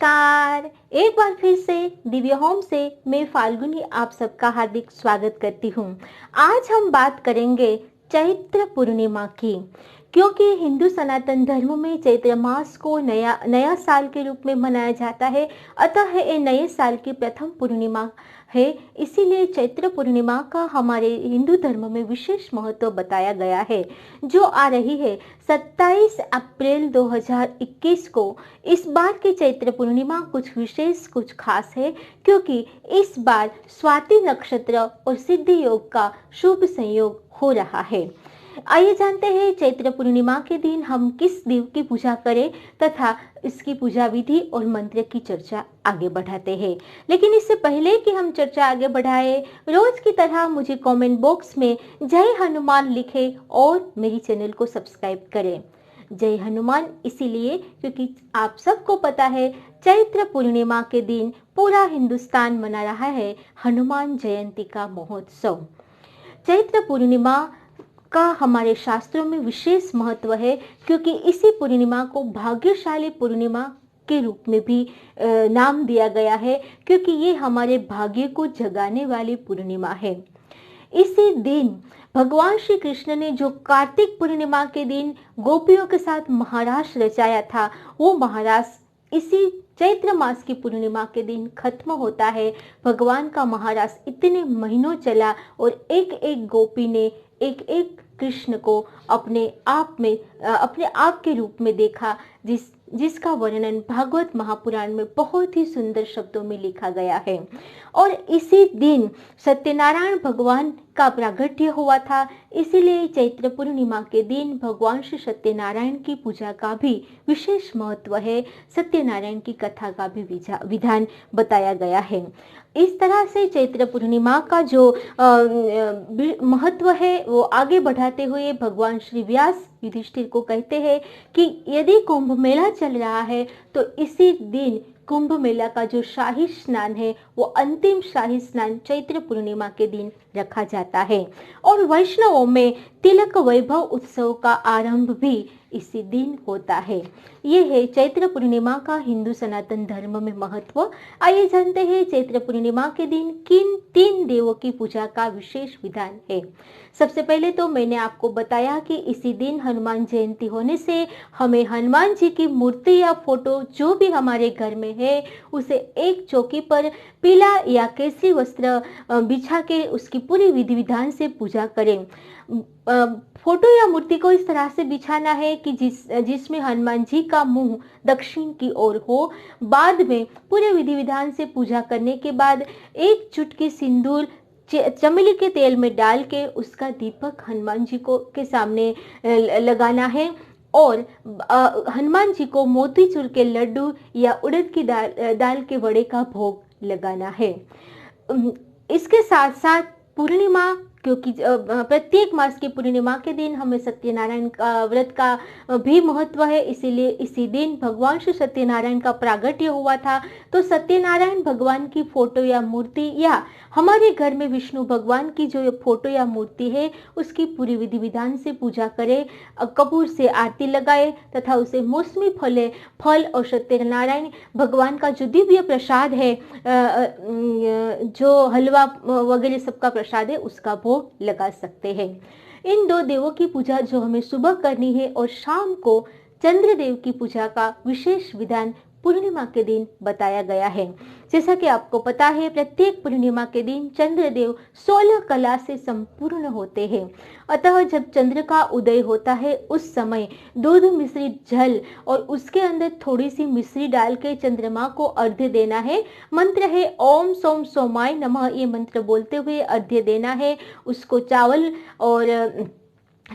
नमस्कार। एक बार फिर से दिव्य होम से मैं फाल्गुनी आप सबका हार्दिक स्वागत करती हूँ। आज हम बात करेंगे चैत्र पूर्णिमा की, क्योंकि हिंदू सनातन धर्म में चैत्र मास को नया साल के रूप में मनाया जाता है। अतः ये नए साल की प्रथम पूर्णिमा है, इसीलिए चैत्र पूर्णिमा का हमारे हिंदू धर्म में विशेष महत्व बताया गया है, जो आ रही है 27 अप्रैल 2021 को। इस बार की चैत्र पूर्णिमा कुछ विशेष, कुछ खास है, क्योंकि इस बार स्वाति नक्षत्र और सिद्धि योग का शुभ संयोग हो रहा है। आइए जानते हैं चैत्र पूर्णिमा के दिन हम किस देव की पूजा करें तथा इसकी पूजा विधि और मंत्र की चर्चा आगे बढ़ाते हैं। लेकिन इससे पहले कि हम चर्चा आगे बढ़ाएं, रोज की तरह मुझे कमेंट बॉक्स में जय हनुमान लिखें और मेरी चैनल को सब्सक्राइब करें। जय हनुमान इसीलिए क्योंकि आप सबको पता है चैत्र पूर्णिमा के दिन पूरा हिंदुस्तान मना रहा है हनुमान जयंती का महोत्सव। चैत्र पूर्णिमा का हमारे शास्त्रों में विशेष महत्व है, क्योंकि इसी पूर्णिमा को भाग्यशाली पूर्णिमा के रूप में भी नाम दिया गया है, क्योंकि ये हमारे भाग्य को जगाने वाली पूर्णिमा है। इसी दिन भगवान श्री कृष्ण ने जो कार्तिक पूर्णिमा के दिन गोपियों के साथ महारास रचाया था, वो महारास इसी चैत्र मास की पूर्णिमा के दिन खत्म होता है। भगवान का महारास इतने महीनों चला और एक एक गोपी ने एक एक कृष्ण को अपने आप के रूप में देखा, जिसका वर्णन भागवत महापुराण में बहुत ही सुंदर शब्दों में लिखा गया है। और इसी दिन सत्यनारायण भगवान का प्रागट्य हुआ था, इसीलिए चैत्र पूर्णिमा के दिन भगवान श्री सत्यनारायण की पूजा का भी विशेष महत्व है। सत्यनारायण की कथा का भी विधान बताया गया है। इस तरह से चैत्र पूर्णिमा का जो महत्व है वो आगे बढ़ाते हुए भगवान श्री व्यास युधिष्ठिर को कहते हैं कि यदि कुंभ मेला चल रहा है तो इसी दिन कुंभ मेला का जो शाही स्नान है वो अंतिम शाही स्नान चैत्र पूर्णिमा के दिन रखा जाता है। और वैष्णवों में तिलक वैभव उत्सव का आरंभ भी इसी दिन होता है। ये है चैत्र पूर्णिमा का हिंदू सनातन धर्म में महत्व। आइए जानते हैं चैत्र पूर्णिमा के दिन किन 3 देवों की पूजा का विशेष विधान है। सबसे पहले तो मैंने आपको बताया कि इसी दिन हनुमान जयंती होने से हमें हनुमान जी की मूर्ति या फोटो जो भी हमारे घर में है उसे एक चौकी पर पीला या केसरी वस्त्र बिछा के उसकी पूरी विधि विधान से पूजा करें। फोटो या मूर्ति को इस तरह से बिछाना है कि जिसमें हनुमान जी का मुंह दक्षिण की ओर हो। बाद में पूरे विधि विधान से पूजा करने के बाद एक चुटकी सिंदूर चमेली के तेल में डाल के उसका दीपक हनुमान जी को के सामने लगाना है और हनुमान जी को मोतीचूर के लड्डू या उड़द की दाल के वड़े का भोग लगाना है। इसके साथ साथ पूर्णिमा, क्योंकि प्रत्येक मास की पूर्णिमा के दिन हमें सत्यनारायण का व्रत का भी महत्व है, इसीलिए इसी दिन भगवान श्री सत्यनारायण का प्रागट्य हुआ था। तो सत्यनारायण भगवान की फोटो या मूर्ति या हमारे घर में विष्णु भगवान की जो फोटो या मूर्ति है उसकी पूरी विधि विधान से पूजा करें, कपूर से आरती लगाए तथा उसे मौसमी फल और सत्यनारायण भगवान का जो दिव्य प्रसाद है, जो हलवा वगैरह सबका प्रसाद है, उसका भोग लगा सकते हैं। इन 2 देवों की पूजा जो हमें सुबह करनी है और शाम को चंद्रदेव की पूजा का विशेष विधान पूर्णिमा के दिन बताया गया है। जैसा कि आपको पता है प्रत्येक पूर्णिमा के दिन चंद्रदेव 16 कला से संपूर्ण होते हैं। अतः जब चंद्र का उदय होता है उस समय दूध मिश्रित जल और उसके अंदर थोड़ी सी मिश्री डाल के चंद्रमा को अर्घ्य देना है। मंत्र है ओम सोम सोमाय नमः, ये मंत्र बोलते हुए अर्घ्य देना है। उसको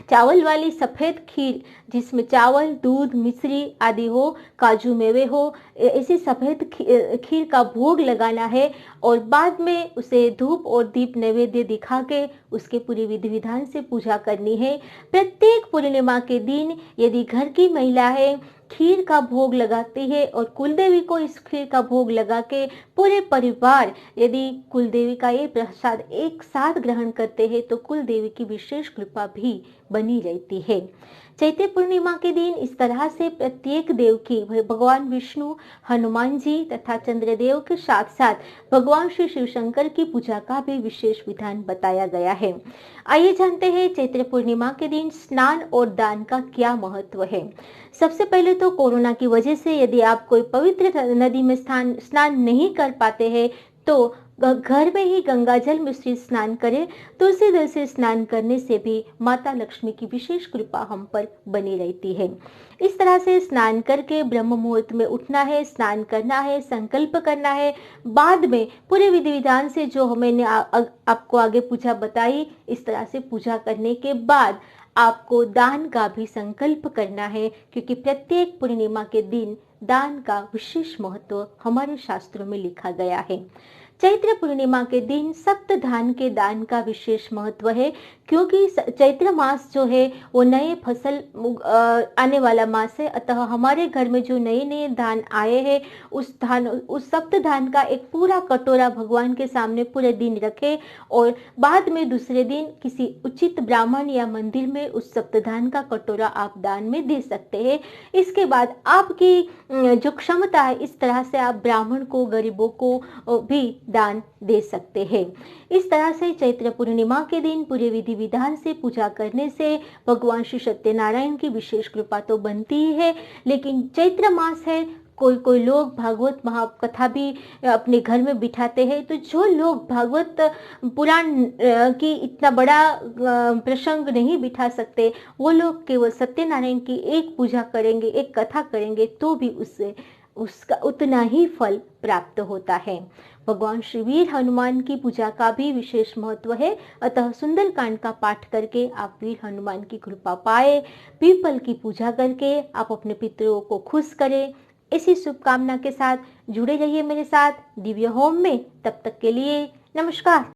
चावल वाली सफेद खीर, जिसमें चावल, दूध, मिश्री आदि हो, काजू मेवे हो, ऐसी सफेद खीर का भोग लगाना है और बाद में उसे धूप और दीप नैवेद्य दिखा के उसके पूरी विधि विधान से पूजा करनी है। प्रत्येक पूर्णिमा के दिन यदि घर की महिला है खीर का भोग लगाती है और कुलदेवी को इस खीर का भोग लगा के पूरे परिवार यदि कुलदेवी का ये प्रसाद एक साथ ग्रहण करते हैं तो कुलदेवी की विशेष कृपा भी बनी रहती है। चैत्र पूर्णिमा के दिन इस तरह से प्रत्येक देव की भगवान विष्णु, हनुमान जी तथा चंद्रदेव के साथ साथ भगवान श्री शिव शंकर की पूजा का भी विशेष विधान बताया गया है। आइए जानते हैं चैत्र पूर्णिमा के दिन स्नान और दान का क्या महत्व है। सबसे पहले तो कोरोना की वजह से यदि आप कोई पवित्र नदी में स्नान नहीं कर पाते हैं तो घर में ही गंगा जल मिश्रित स्नान करें। तुलसी जल से स्नान करने से भी माता लक्ष्मी की विशेष कृपा हम पर बनी रहती है। इस तरह से स्नान करके ब्रह्म मुहूर्त में उठना है, स्नान करना है, संकल्प करना है। बाद में पूरे विधि विधान से जो मैंने आपको आगे पूजा बताई, इस तरह से पूजा करने के बाद आपको दान का भी संकल्प करना है, क्योंकि प्रत्येक पूर्णिमा के दिन दान का विशेष महत्व हमारे शास्त्रों में लिखा गया है। चैत्र पूर्णिमा के दिन सप्तधान के दान का विशेष महत्व है, क्योंकि चैत्र मास जो है वो नए फसल आने वाला मास है। अतः हमारे घर में जो नए नए धान आए हैं उस सप्तधान का एक पूरा कटोरा भगवान के सामने पूरे दिन रखे और बाद में दूसरे दिन किसी उचित ब्राह्मण या मंदिर में उस सप्तधान का कटोरा आप दान में दे सकते हैं। इसके बाद आपकी जो क्षमता है इस तरह से आप ब्राह्मण को, गरीबों को भी दान दे सकते हैं। इस तरह से चैत्र पूर्णिमा के दिन पूरे विधि विधान से पूजा करने से भगवान श्री सत्यनारायण की विशेष कृपा तो बनती ही है, लेकिन चैत्र मास है, कोई कोई लोग भागवत महाकथा भी अपने घर में बिठाते हैं। तो जो लोग भागवत पुराण की इतना बड़ा प्रसंग नहीं बिठा सकते, वो लोग केवल सत्यनारायण की एक पूजा करेंगे, एक कथा करेंगे तो भी उसका उतना ही फल प्राप्त होता है। भगवान श्री वीर हनुमान की पूजा का भी विशेष महत्व है। अतः सुंदरकांड का पाठ करके आप वीर हनुमान की कृपा पाए, पीपल की पूजा करके आप अपने पितरों को खुश करें। इसी शुभकामना के साथ जुड़े रहिए मेरे साथ दिव्य होम में। तब तक के लिए नमस्कार।